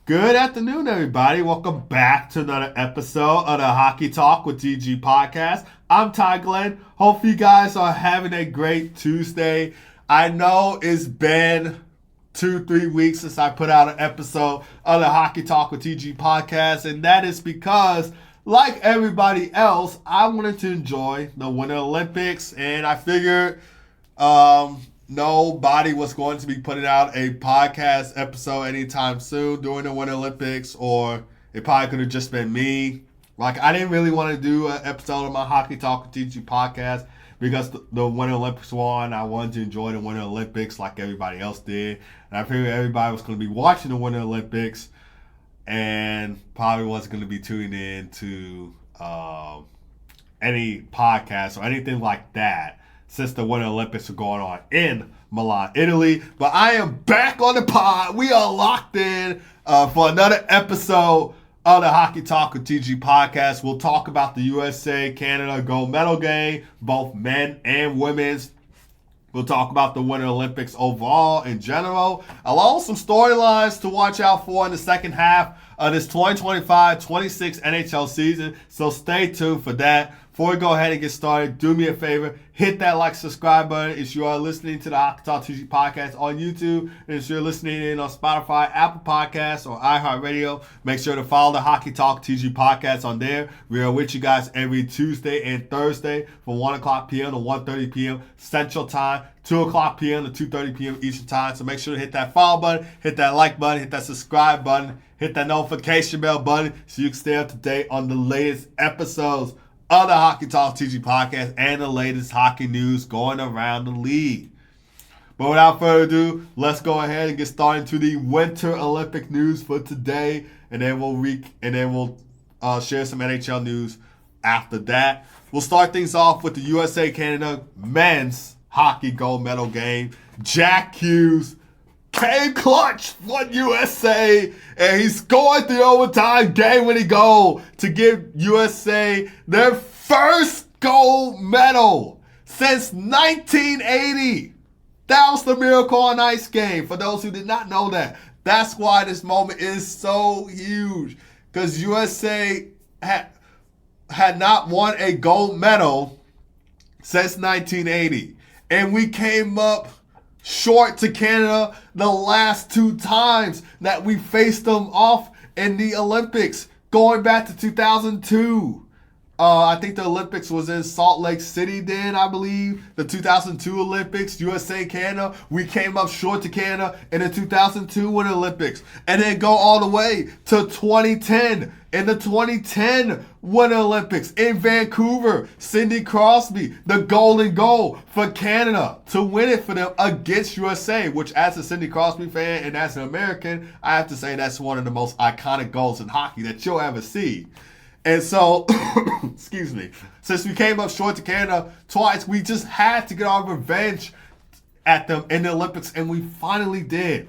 Good afternoon, everybody. Welcome back to another episode of the Hockey Talk with TG podcast. I'm Ty Glenn. Hope you guys are having a great Tuesday. I know it's been 2-3 weeks since I put out an episode of the Hockey Talk with TG podcast, and that is because, like everybody else, I wanted to enjoy the Winter Olympics, and I figured nobody was going to be putting out a podcast episode anytime soon during the Winter Olympics, or it probably could have just been me. Like, I didn't really want to do an episode of my Hockey Talk with TG podcast because the Winter Olympics were on. I wanted to enjoy the Winter Olympics like everybody else did. And I figured everybody was going to be watching the Winter Olympics and probably wasn't going to be tuning in to any podcast or anything like that since the Winter Olympics are going on in Milan, Italy. But I am back on the pod. We are locked in for another episode of the Hockey Talk with TG podcast. We'll talk about the USA-Canada gold medal game, both men and women's. We'll talk about the Winter Olympics overall in general, along with some storylines to watch out for in the second half of this 2025-26 NHL season. So stay tuned for that. Before we go ahead and get started, do me a favor, hit that like, subscribe button if you are listening to the Hockey Talk TG podcast on YouTube. And if you're listening in on Spotify, Apple Podcasts, or iHeartRadio, make sure to follow the Hockey Talk TG podcast on there. We are with you guys every Tuesday and Thursday from 1 o'clock p.m. to 1:30 p.m. Central Time, 2 o'clock p.m. to 2:30 p.m. Eastern Time. So make sure to hit that follow button, hit that like button, hit that subscribe button, hit that notification bell button so you can stay up to date on the latest episodes of the Hockey Talk TG podcast and the latest hockey news going around the league. But without further ado, let's go ahead and get started to the Winter Olympic news for today, and then we'll share some NHL news after that. We'll start things off with the USA-Canada men's hockey gold medal game. Jack Hughes came clutch for USA, and he scored the overtime game-winning goal to give USA their first gold medal since 1980. That was the Miracle on Ice game, for those who did not know that. That's why this moment is so huge, because USA had not won a gold medal since 1980, and we came up short to Canada the last two times that we faced them off in the Olympics, going back to 2002. I think the Olympics was in Salt Lake City then, I believe. The 2002 Olympics, USA and Canada, we came up short to Canada in the 2002 Winter Olympics. And then go all the way to 2010. In the 2010 Winter Olympics in Vancouver, Sidney Crosby, the golden goal for Canada to win it for them against USA, which as a Sidney Crosby fan and as an American, I have to say that's one of the most iconic goals in hockey that you'll ever see. And so, excuse me, since we came up short to Canada twice, we just had to get our revenge at them in the Olympics, and we finally did.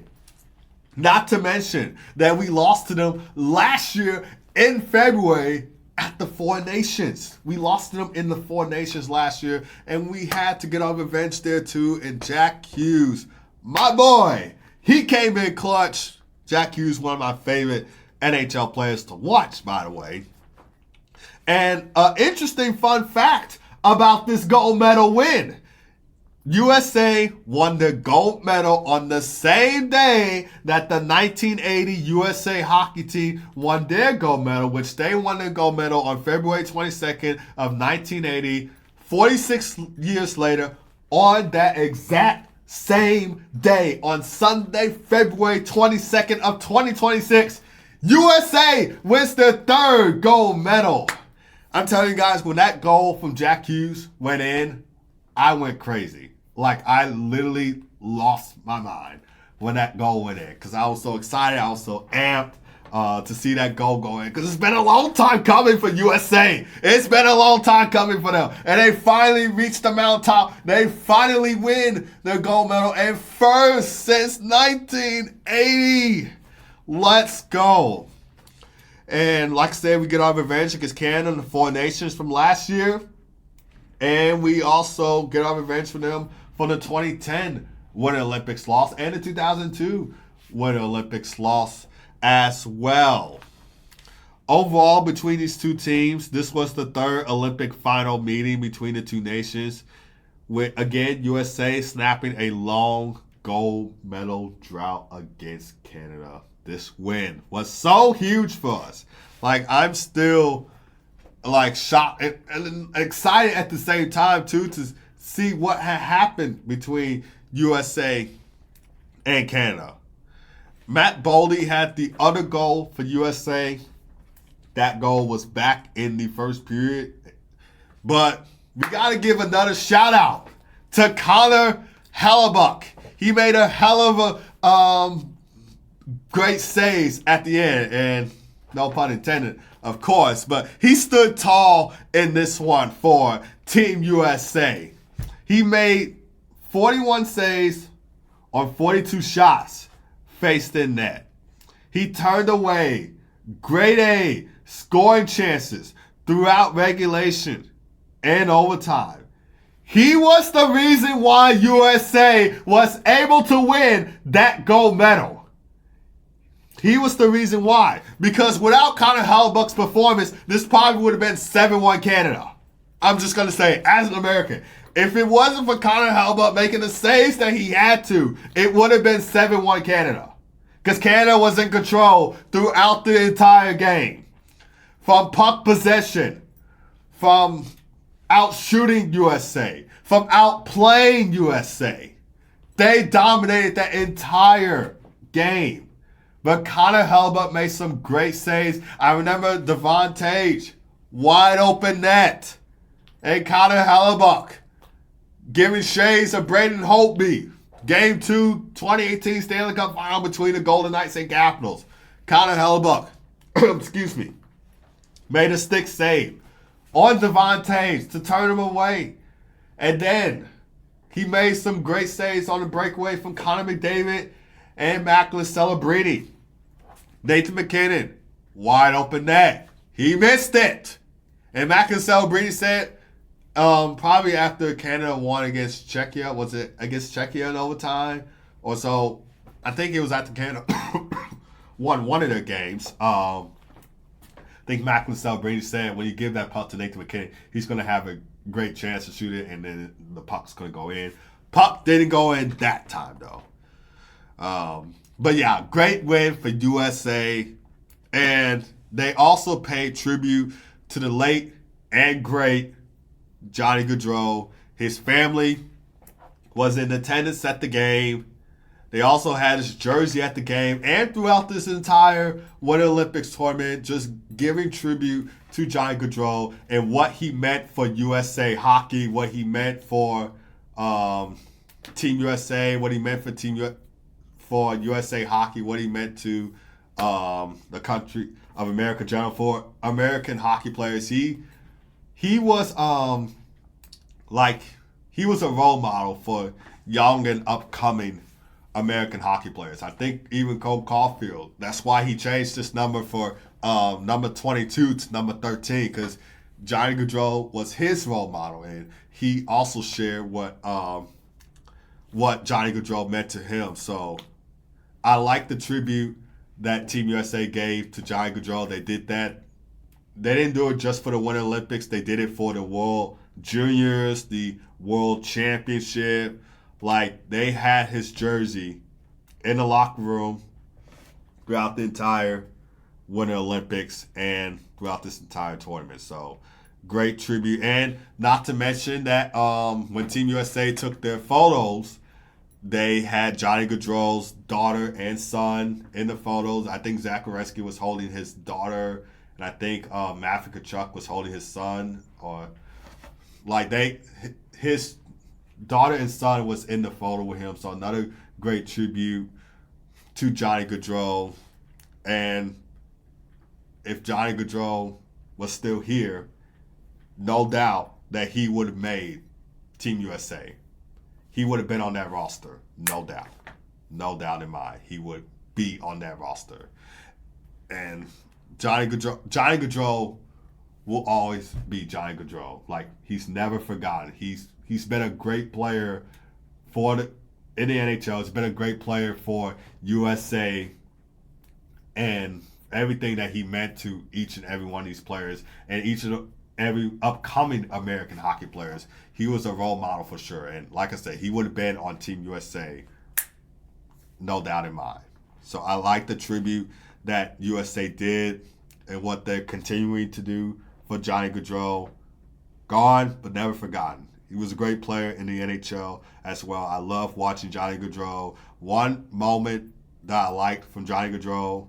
Not to mention that we lost to them last year in February at the Four Nations. We lost to them in the Four Nations last year, and we had to get our revenge there too. And Jack Hughes, my boy, he came in clutch. Jack Hughes, one of my favorite NHL players to watch, by the way. And an interesting fun fact about this gold medal win. USA won the gold medal on the same day that the 1980 USA hockey team won their gold medal, which they won their gold medal on February 22nd of 1980, 46 years later, on that exact same day, on Sunday, February 22nd of 2026, USA wins their third gold medal. I'm telling you guys, when that goal from Jack Hughes went in, I went crazy. Like, I literally lost my mind when that goal went in, because I was so excited. I was so amped to see that goal go in, because it's been a long time coming for USA. It's been a long time coming for them. And they finally reached the mountaintop. They finally win their gold medal, and first since 1980. Let's go. And like I said, we get our revenge against Canada and the Four Nations from last year. And we also get our revenge from them for the 2010 Winter Olympics loss and the 2002 Winter Olympics loss. as well. Overall, between these two teams, this was the third Olympic final meeting between the two nations, with, again, USA snapping a long gold medal drought against Canada. This win was so huge for us. Like, I'm still, like, shocked and excited at the same time, too, to see what had happened between USA and Canada. Matt Boldy had the other goal for USA. That goal was back in the first period. But we got to give another shout out to Connor Hellebuyck. He made a hell of a great saves at the end. And no pun intended, of course. But he stood tall in this one for Team USA. He made 41 saves on 42 shots faced in net. He turned away grade A scoring chances throughout regulation and overtime. He was the reason why USA was able to win that gold medal. He was the reason why. Because without Connor Hellebuyck's performance, this probably would have been 7-1 Canada. I'm just going to say, as an American, if it wasn't for Connor Hellebuyck making the saves that he had to, it would have been 7-1 Canada. Because Canada was in control throughout the entire game. From puck possession, from out-shooting USA, from outplaying USA. They dominated that entire game. But Connor Hellebuyck made some great saves. I remember Devon Tage, wide open net. And Connor Hellebuyck giving shades of Braden Holtby. Game 2, 2018 Stanley Cup Final between the Golden Knights and Capitals. Connor Hellebuyck, excuse me, made a stick save on Devon Tage to turn him away. And then he made some great saves on the breakaway from Connor McDavid and Macklin Celebrini. Nathan McKinnon, wide open net. He missed it. And Macklin Celebrini said, probably after Canada won against Czechia, was it against Czechia in overtime? Or so, I think it was after Canada won one of their games. I think Macklin Celebrini said when you give that puck to Nathan McKinnon, he's going to have a great chance to shoot it, and then the puck's going to go in. Puck didn't go in that time, though. But yeah, great win for USA. And they also paid tribute to the late and great Johnny Gaudreau. His family was in attendance at the game. They also had his jersey at the game and throughout this entire Winter Olympics tournament, just giving tribute to Johnny Gaudreau and what he meant for USA hockey, what he meant for Team USA, what he meant for USA hockey, what he meant to the country of America general, for American hockey players. He was he was a role model for young and upcoming American hockey players. I think even Cole Caulfield, that's why he changed this number for number 22 to number 13, because Johnny Gaudreau was his role model, and he also shared what Johnny Gaudreau meant to him. So I like the tribute that Team USA gave to Johnny Gaudreau. They did that. They didn't do it just for the Winter Olympics. They did it for the World Juniors, the World Championship. Like, they had his jersey in the locker room throughout the entire Winter Olympics and throughout this entire tournament. So, great tribute. And not to mention that when Team USA took their photos, they had Johnny Gaudreau's daughter and son in the photos. I think Zach Werenski was holding his daughter, and I think Matthew Tkachuk was holding his son. Or his daughter and son was in the photo with him. So another great tribute to Johnny Gaudreau. And if Johnny Gaudreau was still here, no doubt that he would have made Team USA. He would have been on that roster, no doubt. No doubt in mind. He would be on that roster. And Johnny Gaudreau will always be Johnny Gaudreau. Like, he's never forgotten. He's been a great player in the NHL. He's been a great player for USA. and everything that he meant to each and every one of these players and every upcoming American hockey players. He was a role model for sure. And like I said, he would have been on Team USA, no doubt in mind. So I like the tribute that USA did and what they're continuing to do for Johnny Gaudreau. Gone, but never forgotten. He was a great player in the NHL as well. I love watching Johnny Gaudreau. One moment that I liked from Johnny Gaudreau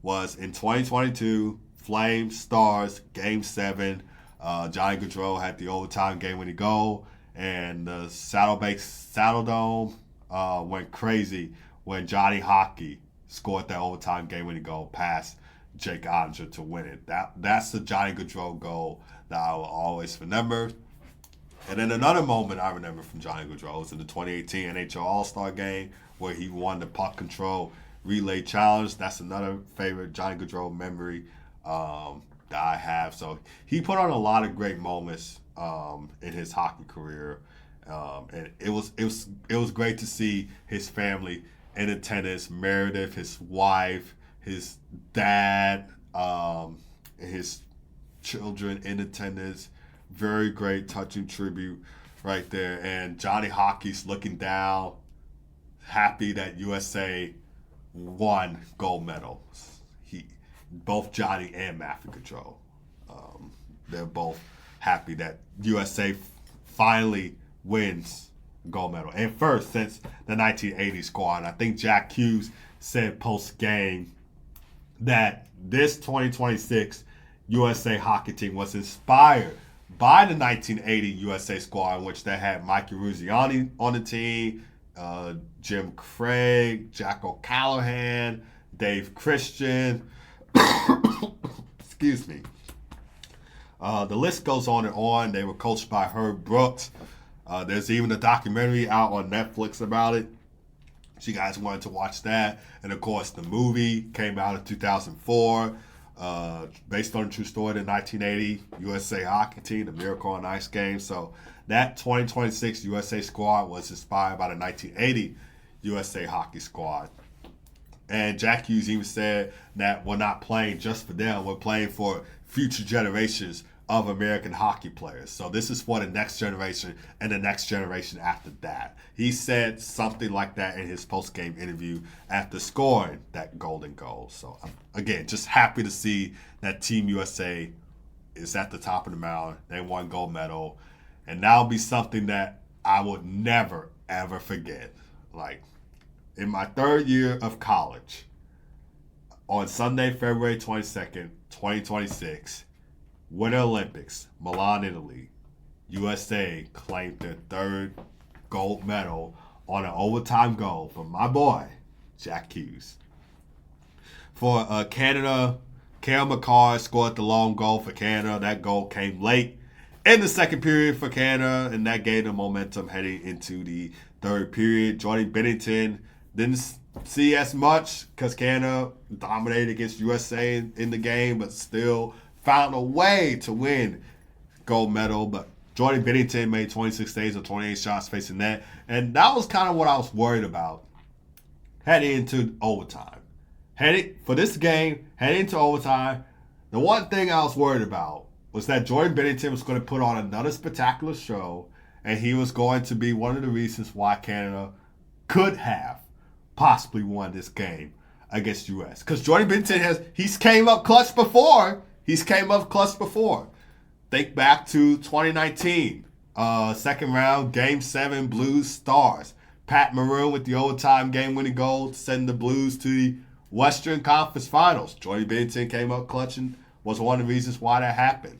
was in 2022, Flames Stars Game 7. Johnny Gaudreau had the overtime game-winning goal, and the Saddle Dome went crazy when Johnny Hockey scored that overtime game-winning goal past Jake Oettinger to win it. That's the Johnny Gaudreau goal that I will always remember. And then another moment I remember from Johnny Gaudreau was in the 2018 NHL All-Star Game where he won the puck control relay challenge. That's another favorite Johnny Gaudreau memory that I have. So he put on a lot of great moments in his hockey career, and it was great to see his family in attendance. Meredith, his wife, his dad, his children in attendance. Very great, touching tribute right there. And Johnny Hockey's looking down, happy that USA won gold medals. Both Johnny and Matthew Gaudreau, they're both happy that USA finally wins gold medal. And first since the 1980 squad. I think Jack Hughes said post-game that this 2026 USA hockey team was inspired by the 1980 USA squad, in which they had Mikey Ruziani on the team, Jim Craig, Jack O'Callahan, Dave Christian. Excuse me. The list goes on and on. They were coached by Herb Brooks. There's even a documentary out on Netflix about it. If you guys wanted to watch that. And of course, the movie came out in 2004. Based on a true story, the 1980 USA hockey team, the Miracle on Ice game. So that 2026 USA squad was inspired by the 1980 USA hockey squad. And Jack Hughes even said that we're not playing just for them. We're playing for future generations of American hockey players. So this is for the next generation and the next generation after that. He said something like that in his post-game interview after scoring that golden goal. So again, just happy to see that Team USA is at the top of the mountain. They won gold medal. And that'll be something that I would never, ever forget. Like, in my third year of college, on Sunday, February 22nd, 2026, Winter Olympics, Milan, Italy, USA claimed their third gold medal on an overtime goal from my boy, Jack Hughes. For Canada, Cale Makar scored the long goal for Canada. That goal came late in the second period for Canada, and that gave them momentum heading into the third period. Jordan Bennington didn't see as much because Canada dominated against USA in the game, but still found a way to win gold medal. But Jordan Bennington made 26 saves of 28 shots facing net, and that was kind of what I was worried about heading into overtime. For this game, heading into overtime, the one thing I was worried about was that Jordan Bennington was going to put on another spectacular show, and he was going to be one of the reasons why Canada could have possibly won this game against U.S. Because Jordan Bennington he's came up clutch before. Think back to 2019, second round, Game 7, Blues Stars. Pat Maroon with the overtime game-winning goal to send the Blues to the Western Conference Finals. Jordan Bennington came up clutch and was one of the reasons why that happened.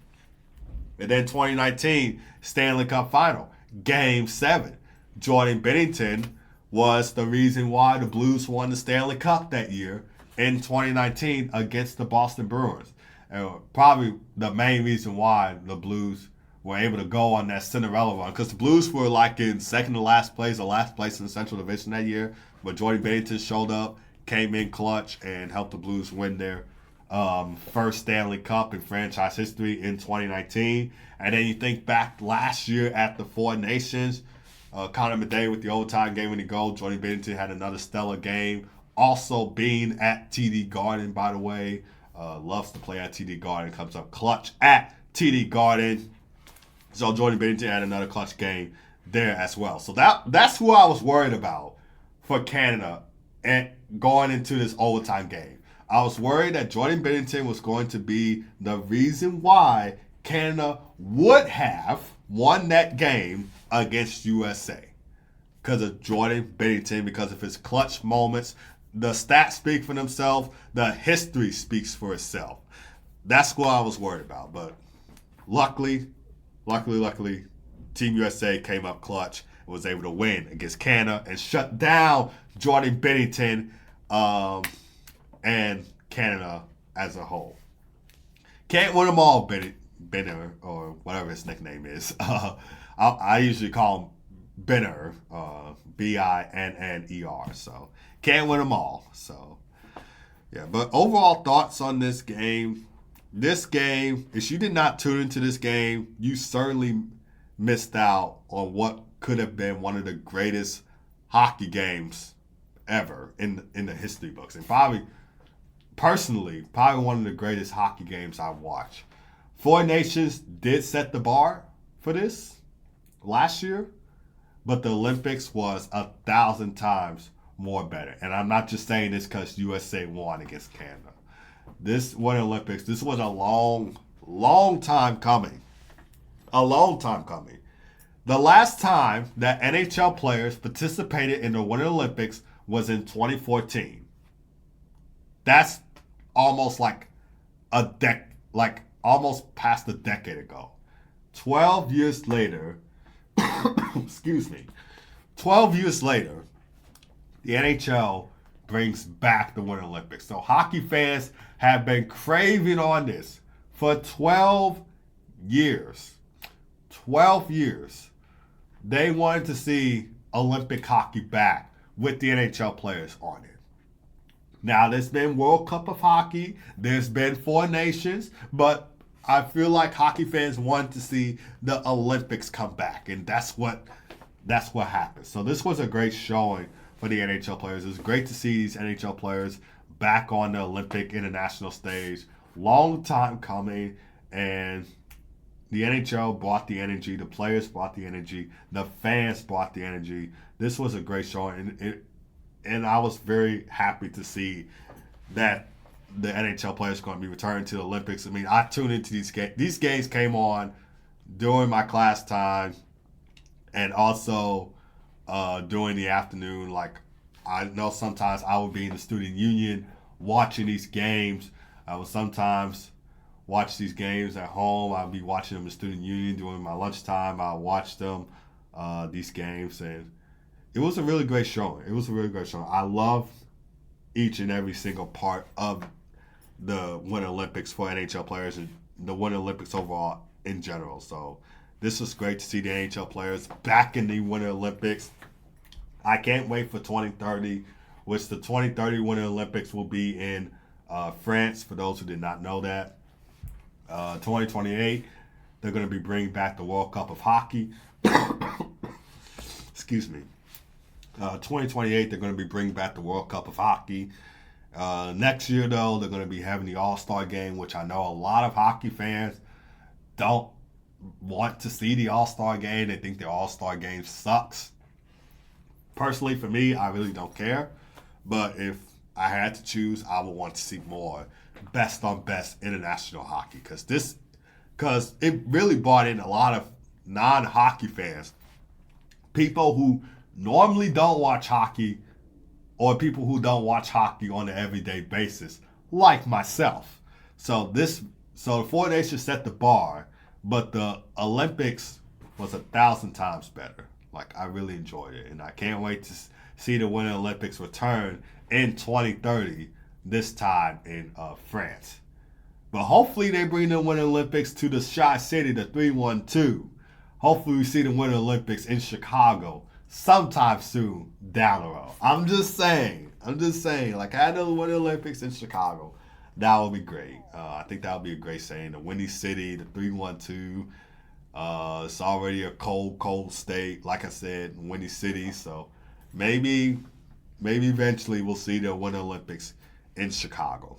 And then 2019, Stanley Cup Final, Game 7. Jordan Bennington was the reason why the Blues won the Stanley Cup that year in 2019 against the Boston Bruins. And probably the main reason why the Blues were able to go on that Cinderella run, because the Blues were like in second to last place or last place in the Central Division that year. But Jordan Bennington showed up, came in clutch, and helped the Blues win their first Stanley Cup in franchise history in 2019. And then you think back last year at the Four Nations, Connor McDavid with the overtime game-winning goal. Jordan Bennington had another stellar game Also being at TD Garden, by the way. Loves to play at TD Garden. Comes up clutch at TD Garden. So Jordan Bennington had another clutch game there as well. So that's who I was worried about for Canada and going into this overtime game. I was worried that Jordan Bennington was going to be the reason why Canada would have won that game against USA. Because of Jordan Bennington, because of his clutch moments. The stats speak for themselves. The history speaks for itself. That's what I was worried about. But luckily, Team USA came up clutch and was able to win against Canada and shut down Jordan Bennington and Canada as a whole. Can't win them all, Benner, or whatever his nickname is. I usually call him Benner, Binner. So can't win them all. So yeah, but overall thoughts on this game. This game, if you did not tune into this game, you certainly missed out on what could have been one of the greatest hockey games ever in the history books, and probably one of the greatest hockey games I've watched. Four Nations did set the bar for this last year, but the Olympics was 1,000 times more better. And I'm not just saying this because USA won against Canada. This Winter Olympics, this was a long time coming. A long time coming. The last time that NHL players participated in the Winter Olympics was in 2014. That's almost like almost past a decade ago. 12 years later, excuse me, 12 years later, the NHL brings back the Winter Olympics. So hockey fans have been craving on this for 12 years. 12 years. They wanted to see Olympic hockey back with the NHL players on it. Now, there's been World Cup of Hockey. There's been Four Nations. But I feel like hockey fans want to see the Olympics come back. And that's what happened. So this was a great showing for the NHL players. It was great to see these NHL players back on the Olympic international stage. Long time coming. And the NHL brought the energy. The players brought the energy. The fans brought the energy. This was a great showing. And I was very happy to see that the NHL players are going to be returning to the Olympics. I mean, I tuned into these games. These games came on during my class time and also during the afternoon. Like, I know sometimes I would be in the student union watching these games. I would sometimes watch these games at home. I'd be watching them in the student union during my lunchtime. I watch them, these games, and it was a really great showing. I love each and every single part of the Winter Olympics for NHL players and the Winter Olympics overall in general. So this was great to see the NHL players back in the Winter Olympics. I can't wait for 2030, which the 2030 Winter Olympics will be in France, for those who did not know that. 2028, they're going to be bringing back the World Cup of Hockey. Excuse me. 2028, they're going to be bringing back the World Cup of Hockey. Next year, though, they're going to be having the All-Star Game, which I know a lot of hockey fans don't want to see the All-Star Game. They think the All-Star Game sucks. Personally, for me, I really don't care. But if I had to choose, I would want to see more best-on-best international hockey. Because it really brought in a lot of non-hockey fans. People who normally don't watch hockey, or people who don't watch hockey on an everyday basis, like myself. So the Four Nations set the bar, but the Olympics was 1,000 times better. Like, I really enjoyed it, and I can't wait to see the Winter Olympics return in 2030, this time in France. But hopefully they bring the Winter Olympics to the Shy City, the 312. Hopefully we see the Winter Olympics in Chicago sometime soon down the road. I'm just saying. Like, I know the Winter Olympics in Chicago. That would be great. I think that would be a great saying. The Windy City, the 312. It's already a cold state. Like I said, Windy City. So maybe maybe eventually we'll see the Winter Olympics in Chicago.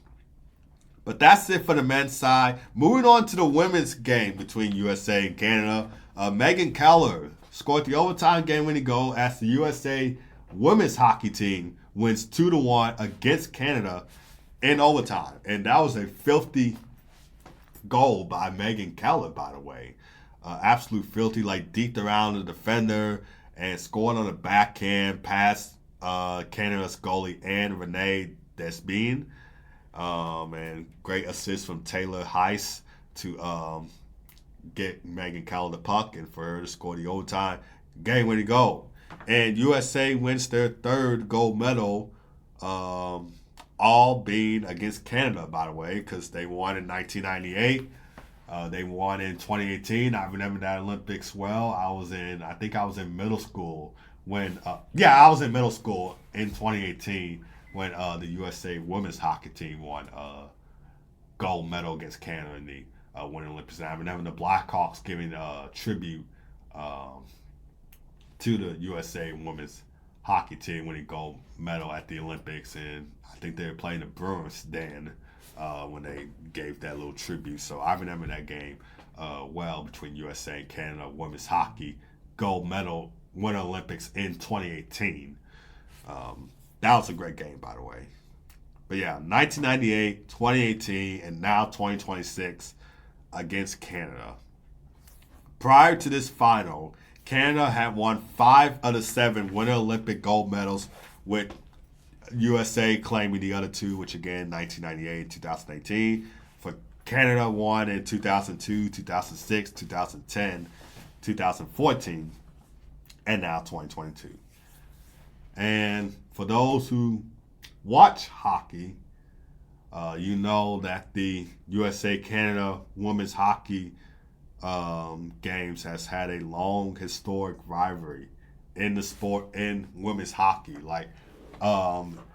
But that's it for the men's side. Moving on to the women's game between USA and Canada. Megan Keller scored the overtime game-winning goal as the USA women's hockey team wins 2-1 against Canada in overtime. And that was a filthy goal by Megan Keller, by the way. Absolute filthy, like deked around the defender and scored on the backhand past Canada's goalie Anne Renee Desbine. And great assist from Taylor Heiss to get Megan Keller the puck and for her to score the overtime game-winning goal. And USA wins their third gold medal, all being against Canada, by the way, because they won in 1998. They won in 2018. I remember that Olympics well. I think I was in middle school when, I was in middle school in 2018 when the USA women's hockey team won gold medal against Canada in the Winter Olympics. And I remember the Blackhawks giving tribute to the USA women's hockey team winning gold medal at the Olympics. And I think they were playing the Bruins then when they gave that little tribute. So I remember that game well between USA and Canada women's hockey gold medal Winter Olympics in 2018. That was a great game, by the way. But yeah, 1998, 2018, and now 2026 against Canada. Prior to this final, Canada had won 5 of the 7 Winter Olympic gold medals, with USA claiming the other 2, which again, 1998 and 2018. For Canada won in 2002, 2006, 2010, 2014, and now 2022. And for those who watch hockey, you know that the USA-Canada women's hockey games has had a long historic rivalry in the sport in women's hockey. Like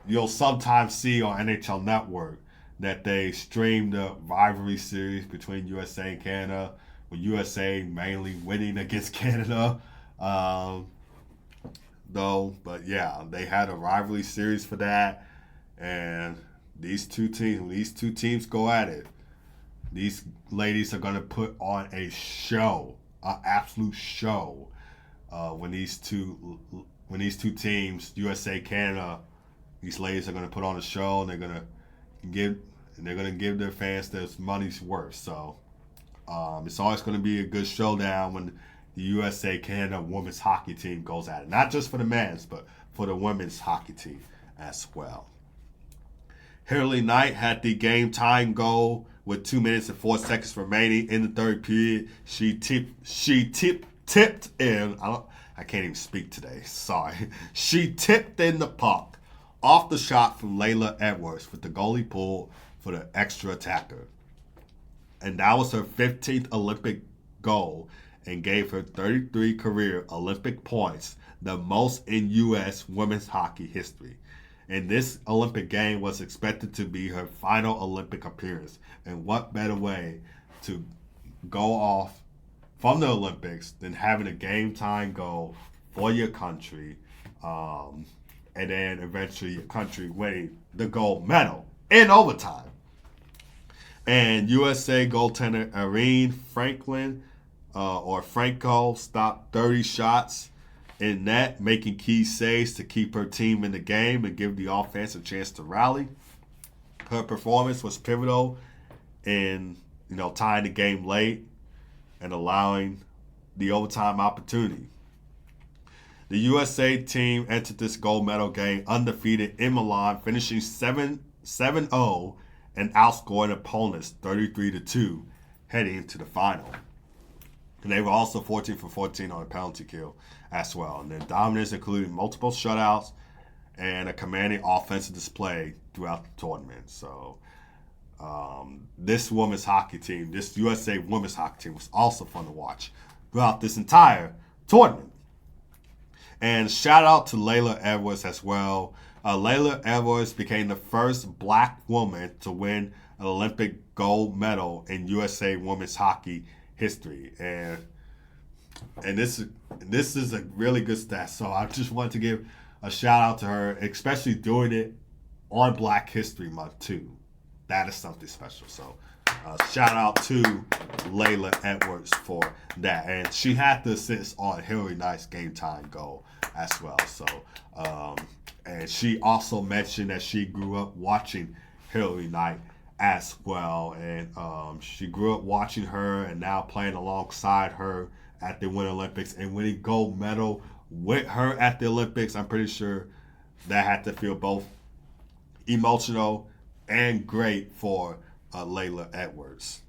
you'll sometimes see on NHL Network that they stream the rivalry series between USA and Canada, with USA mainly winning against Canada. But yeah, they had a rivalry series for that, and these two teams go at it. These ladies are gonna put on a show, an absolute show, when these two teams, USA, Canada, these ladies are gonna put on a show, and they're gonna give their fans their money's worth. So it's always gonna be a good showdown when the USA Canada women's hockey team goes at it. Not just for the men's, but for the women's hockey team as well. Hillary Knight had the game tying goal with 2 minutes and 4 seconds remaining in the third period. She tipped in. I can't even speak today. Sorry. She tipped in the puck off the shot from Laila Edwards with the goalie pulled for the extra attacker. And that was her 15th Olympic goal, and gave her 33 career Olympic points, the most in U.S. women's hockey history. And this Olympic game was expected to be her final Olympic appearance. And what better way to go off from the Olympics than having a game-time goal for your country, and then eventually your country winning the gold medal in overtime. And USA goaltender Irene Franklin, or Franco, stopped 30 shots in net, making key saves to keep her team in the game and give the offense a chance to rally. Her performance was pivotal in, tying the game late and allowing the overtime opportunity. The USA team entered this gold medal game undefeated in Milan, finishing 7-0 and outscoring opponents 33-2 heading into the final. And they were also 14 for 14 on a penalty kill as well. And their dominance included multiple shutouts and a commanding offensive display throughout the tournament. So this women's hockey team, this USA women's hockey team, was also fun to watch throughout this entire tournament. And shout out to Laila Edwards as well. Laila Edwards became the first black woman to win an Olympic gold medal in USA women's hockey history, and this is a really good stat. So I just wanted to give a shout out to her, especially doing it on Black History Month too. That is something special. So shout out to Laila Edwards for that. And she had the assist on Hillary Knight's game time goal as well. So, and she also mentioned that she grew up watching Hillary Knight as well. And she grew up watching her and now playing alongside her at the Winter Olympics and winning gold medal with her at the Olympics. I'm pretty sure that had to feel both emotional and great for Laila Edwards.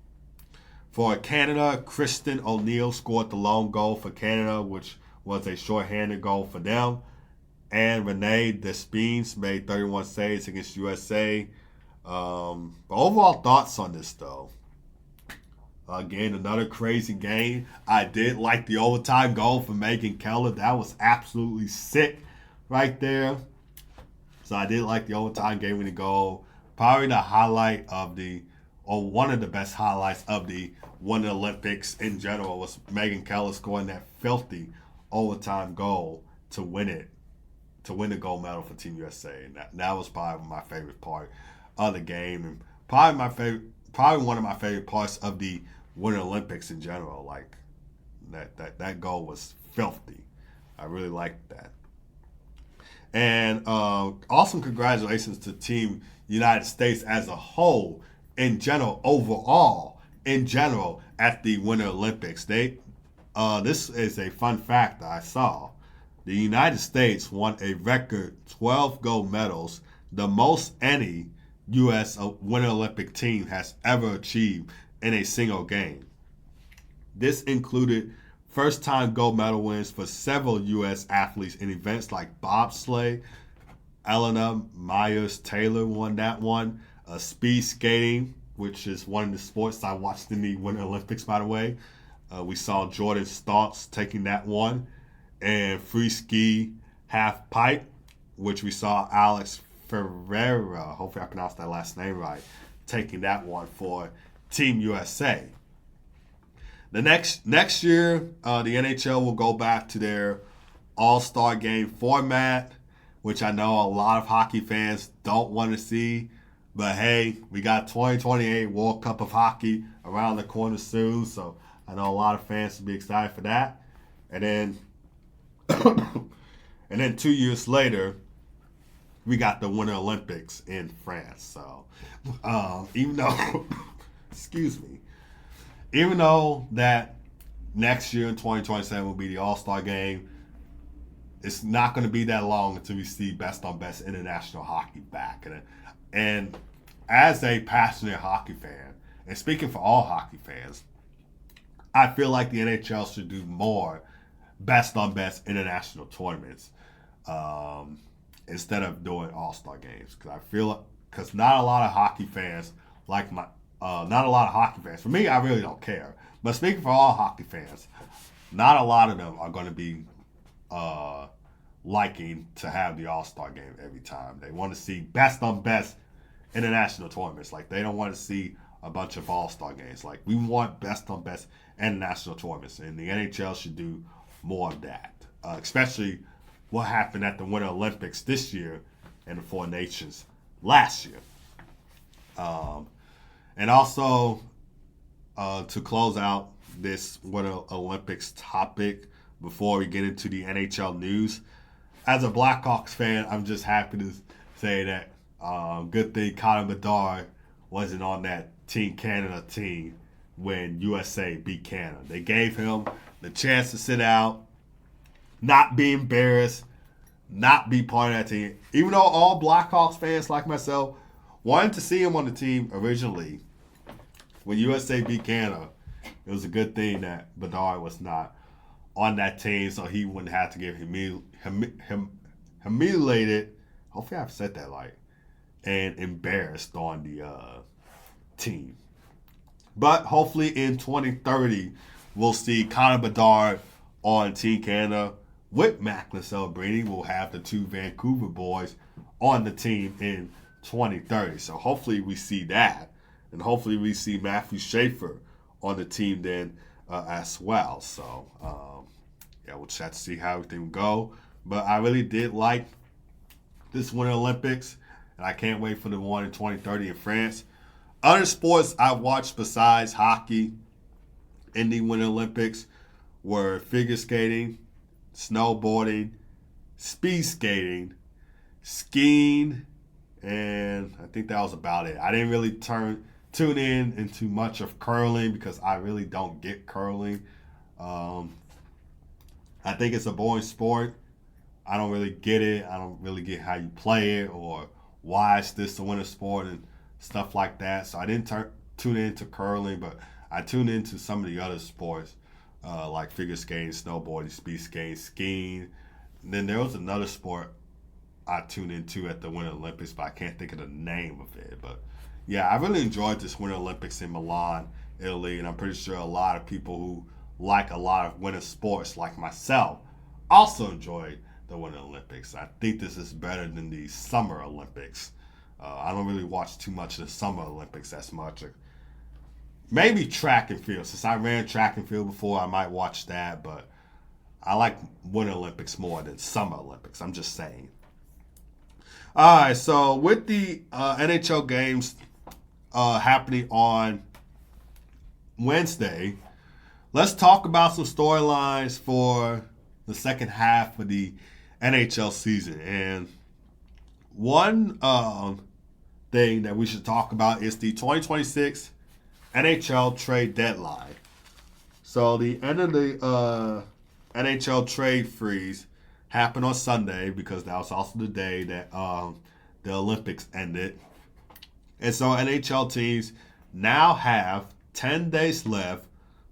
For Canada, Kristen O'Neill scored the lone goal for Canada, which was a shorthanded goal for them. And Renee Despines made 31 saves against USA. But overall thoughts on this, though. Again, another crazy game. I did like the overtime goal for Megan Keller. That was absolutely sick right there. So I did like the overtime game winning goal. Probably the highlight of one of the best highlights of the Winter Olympics in general was Megan Keller scoring that filthy overtime goal to win the gold medal for Team USA. And that was probably my favorite part of the game, and probably one of my favorite parts of the Winter Olympics in general. Like that goal was filthy. I really liked that. And awesome congratulations to Team United States as a whole, overall, at the Winter Olympics. This is a fun fact that I saw. The United States won a record 12 gold medals, the most any U.S. Winter Olympic team has ever achieved in a single game. This included first-time gold medal wins for several U.S. athletes in events like bobsleigh. Elena Myers-Taylor won that one. Speed skating, which is one of the sports I watched in the Winter Olympics, by the way. We saw Jordan Stoltz taking that one. And free ski half pipe, which we saw Alex Ferreira, hopefully I pronounced that last name right, taking that one for Team USA. The next year, the NHL will go back to their All-Star Game format, which I know a lot of hockey fans don't want to see. But hey, we got 2028 World Cup of Hockey around the corner soon, so I know a lot of fans will be excited for that. And then 2 years later, we got the Winter Olympics in France. So even though, even though that next year in 2027 will be the All-Star Game, it's not going to be that long until we see best on best international hockey back. And as a passionate hockey fan, and speaking for all hockey fans, I feel like the NHL should do more best on best international tournaments instead of doing All-Star games, because not a lot of hockey fans for me, I really don't care, but speaking for all hockey fans, not a lot of them are going to be liking to have the All-Star game every time. They want to see best on best international tournaments. Like, they don't want to see a bunch of All-Star games. Like, we want best on best international tournaments, and the NHL should do more of that, especially what happened at the Winter Olympics this year and the Four Nations last year. And also, to close out this Winter Olympics topic before we get into the NHL news, as a Blackhawks fan, I'm just happy to say that good thing Connor Bedard wasn't on that Team Canada team when USA beat Canada. They gave him the chance to sit out, not be embarrassed, not be part of that team. Even though all Blackhawks fans like myself wanted to see him on the team originally, when USA beat Canada, it was a good thing that Bedard was not on that team, so he wouldn't have to get humiliated. Hopefully I've said that right. And embarrassed on the team. But hopefully in 2030, we'll see Connor Bedard on Team Canada with Macklin Celebrini. We'll have the two Vancouver boys on the team in 2030. So hopefully we see that. And hopefully we see Matthew Schaefer on the team then as well. So, we'll just have to see how everything will go. But I really did like this Winter Olympics, and I can't wait for the one in 2030 in France. Other sports I've watched besides hockey in the Winter Olympics were figure skating, snowboarding, speed skating, skiing, and I think that was about it. I didn't really tune in into much of curling because I really don't get curling. I think it's a boring sport. I don't really get it. I don't really get how you play it or why is this the winter sport and stuff like that. So I didn't tune into curling, but I tuned into some of the other sports like figure skating, snowboarding, speed skating, skiing. And then there was another sport I tuned into at the Winter Olympics, but I can't think of the name of it. But yeah, I really enjoyed this Winter Olympics in Milan, Italy, and I'm pretty sure a lot of people who like a lot of winter sports, like myself, also enjoyed the Winter Olympics. I think this is better than the Summer Olympics. I don't really watch too much of the Summer Olympics as much. Maybe track and field. Since I ran track and field before, I might watch that, but I like Winter Olympics more than Summer Olympics. I'm just saying. All right, so with the NHL games happening on Wednesday, let's talk about some storylines for the second half of the NHL season. And one thing that we should talk about is the 2026 NHL trade deadline. So the end of the NHL trade freeze happened on Sunday because that was also the day that the Olympics ended. And so NHL teams now have 10 days left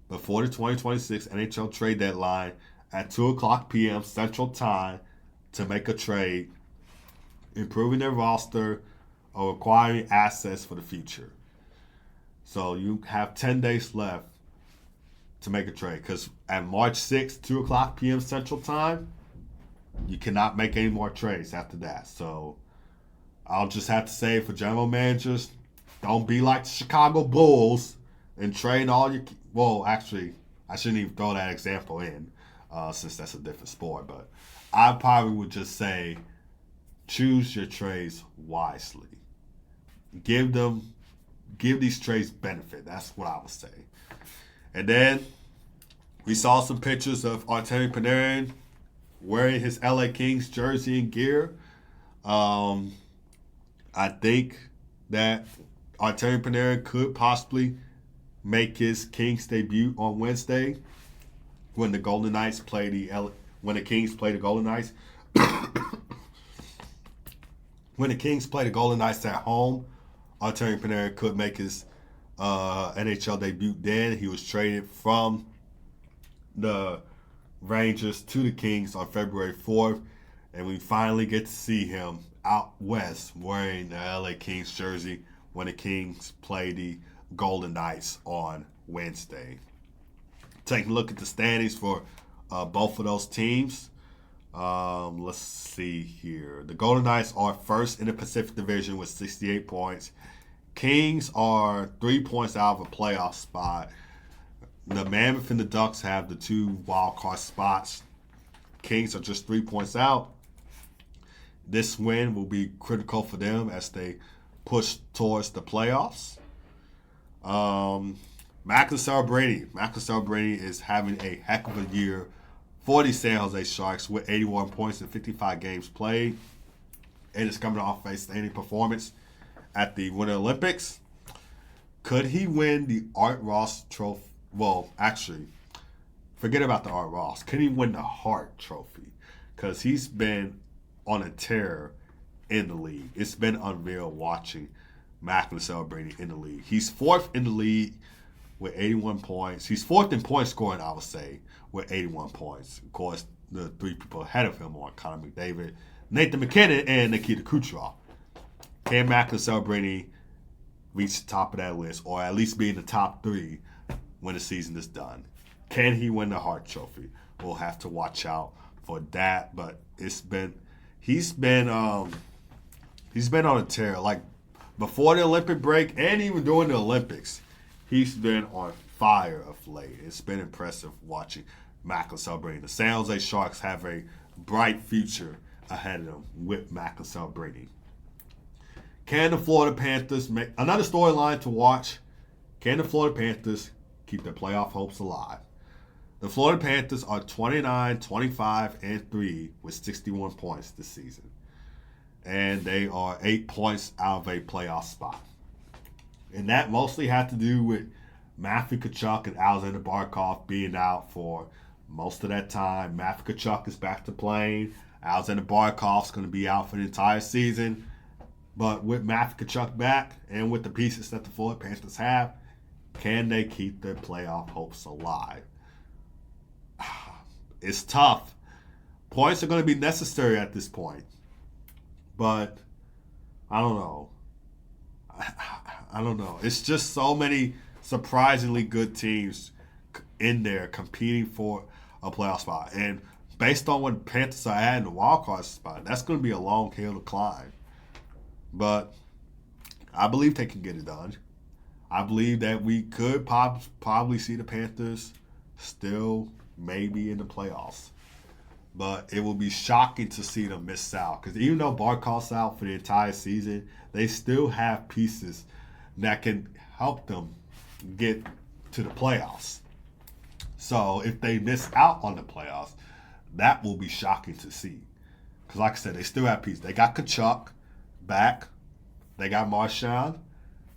before the 2026 NHL trade deadline at 2 o'clock p.m. Central Time to make a trade, improving their roster or acquiring assets for the future. So you have 10 days left to make a trade because at March 6th, 2 o'clock p.m. Central Time, you cannot make any more trades after that. So I'll just have to say for general managers, don't be like the Chicago Bulls and trade all your... Well, actually, I shouldn't even throw that example in since that's a different sport. But I probably would just say choose your trades wisely. Give these trades benefit. That's what I would say. And then we saw some pictures of Artemi Panarin wearing his LA Kings jersey and gear. I think that Artemi Panarin could possibly make his Kings debut on Wednesday when the Golden Knights play when the Kings play the Golden Knights. When the Kings play the Golden Knights at home, Artemi Panarin could make his NHL debut then. He was traded from the Rangers to the Kings on February 4th, and we finally get to see him out west wearing the LA Kings jersey when the Kings play the Golden Knights on Wednesday. Taking a look at the standings for both of those teams. Let's see here. The Golden Knights are first in the Pacific Division with 68 points. Kings are 3 points out of a playoff spot. The Mammoth and the Ducks have the 2 wild card spots. Kings are just 3 points out. This win will be critical for them as they push towards the playoffs. Michael Brady is having a heck of a year for the San Jose Sharks with 81 points in 55 games played. And is coming off a standing performance at the Winter Olympics. Could he win the Art Ross Trophy? Well, actually, forget about the Art Ross. Could he win the Hart Trophy? Because he's been on a tear in the league. It's been unreal watching Michael Brady in the league. He's 4th in the league with 81 points. He's 4th in point scoring, I would say, with 81 points. Of course, the 3 people ahead of him are Connor McDavid, Nathan McKinnon, and Nikita Kucherov. Can Michael Brady reach the top of that list, or at least be in the top 3 when the season is done? Can he win the Hart Trophy? We'll have to watch out for that. But he's been on a tear. Like before the Olympic break and even during the Olympics, he's been on fire of late. It's been impressive watching Michael Brady. The San Jose Sharks have a bright future ahead of them with Matt celebrating. Can the Florida Panthers make another storyline to watch? Can the Florida Panthers keep their playoff hopes alive? The Florida Panthers are 29, 25, and 3 with 61 points this season. And they are 8 points out of a playoff spot. And that mostly had to do with Matthew Tkachuk and Alexander Barkov being out for most of that time. Matthew Tkachuk is back to playing. Alexander Barkov's going to be out for the entire season. But with Matthew Tkachuk back and with the pieces that the Florida Panthers have, can they keep their playoff hopes alive? It's tough. Points are going to be necessary at this point. But I don't know. I don't know. It's just so many surprisingly good teams in there competing for a playoff spot. And based on what Panthers are at in the wild card spot, that's going to be a long hill to climb. But I believe they can get it done. I believe that we could probably see the Panthers still maybe in the playoffs. But it will be shocking to see them miss out. Because even though Barkov's out for the entire season, they still have pieces that can help them get to the playoffs. So if they miss out on the playoffs, that will be shocking to see. Because like I said, they still have pieces. They got Tkachuk back. They got Marchand.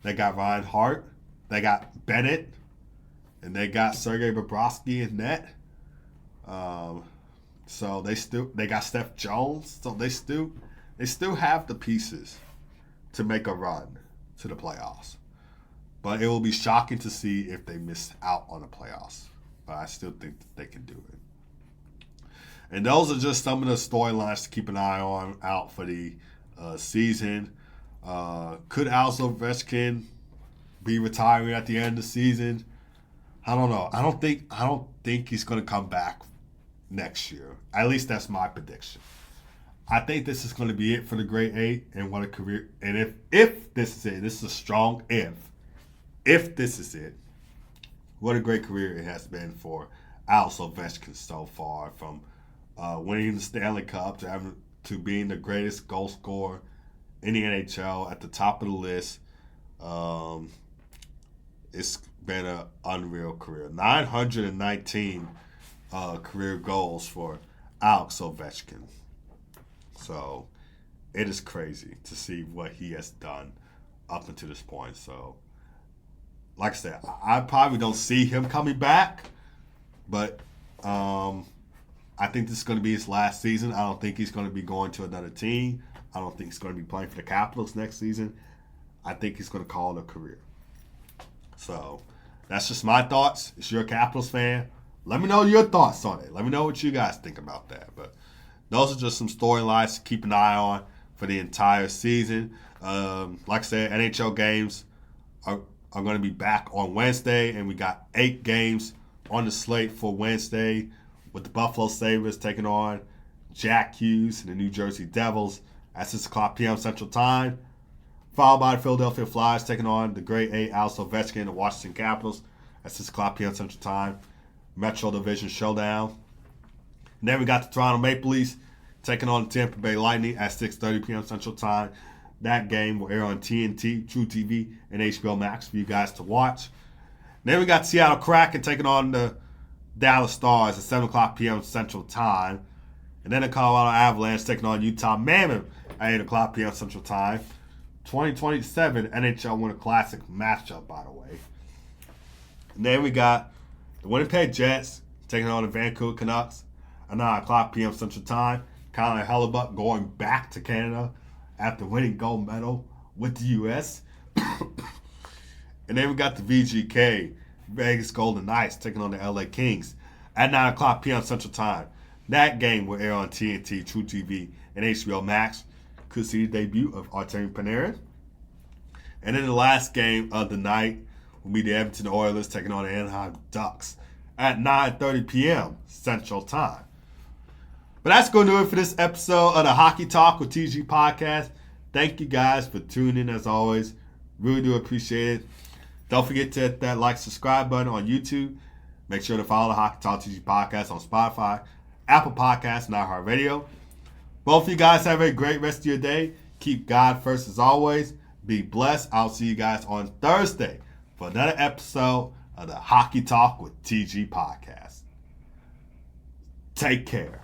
They got Ryan Hart. They got Bennett. And they got Sergei Bobrovsky in net. So they got Steph Jones. So they still have the pieces to make a run to the playoffs. But it will be shocking to see if they miss out on the playoffs. But I still think that they can do it. And those are just some of the storylines to keep an eye on out for the season. Could Alex Ovechkin be retiring at the end of the season? I don't know. I don't think he's going to come back next year. At least that's my prediction. I think this is going to be it for the Great Eight, and what a career. And if this is it, this is a strong if. If this is it, what a great career it has been for Alex Ovechkin so far, from winning the Stanley Cup to being the greatest goal scorer in the NHL at the top of the list. It's been an unreal career. 919 career goals for Alex Ovechkin. So it is crazy to see what he has done up until this point. So, like I said, I probably don't see him coming back, but I think this is going to be his last season. I don't think he's going to be going to another team. I don't think he's going to be playing for the Capitals next season. I think he's going to call it a career. So that's just my thoughts. If you're a Capitals fan, let me know your thoughts on it. Let me know what you guys think about that. But those are just some storylines to keep an eye on for the entire season. Like I said, NHL games are going to be back on Wednesday, and we got 8 games on the slate for Wednesday, with the Buffalo Sabres taking on Jack Hughes and the New Jersey Devils at 6 o'clock p.m. Central Time, followed by the Philadelphia Flyers taking on the Great Eight, Alex Ovechkin and the Washington Capitals at 6 o'clock p.m. Central Time, Metro Division Showdown. And then we got the Toronto Maple Leafs taking on the Tampa Bay Lightning at 6:30 p.m. Central Time. That game will air on TNT, True TV, and HBO Max for you guys to watch. Then we got Seattle Kraken taking on the Dallas Stars at 7 o'clock p.m. Central Time. And then the Colorado Avalanche taking on Utah Mammoth at 8 o'clock p.m. Central Time. 2027 NHL Winter Classic matchup, by the way. And then we got the Winnipeg Jets taking on the Vancouver Canucks at 9 o'clock p.m. Central Time. Connor Hellebuyck going back to Canada after winning gold medal with the U.S. And then we got the VGK, Vegas Golden Knights, taking on the LA Kings at 9 o'clock p.m. Central Time. That game will air on TNT, True TV, and HBO Max. Could see the debut of Artemi Panarin. And then the last game of the night will be the Edmonton Oilers taking on the Anaheim Ducks at 9:30 p.m. Central Time. But that's going to do it for this episode of the Hockey Talk with TG Podcast. Thank you guys for tuning in as always. Really do appreciate it. Don't forget to hit that like, subscribe button on YouTube. Make sure to follow the Hockey Talk TG Podcast on Spotify, Apple Podcasts, and iHeartRadio. Both of you guys have a great rest of your day. Keep God first as always. Be blessed. I'll see you guys on Thursday for another episode of the Hockey Talk with TG podcast. Take care.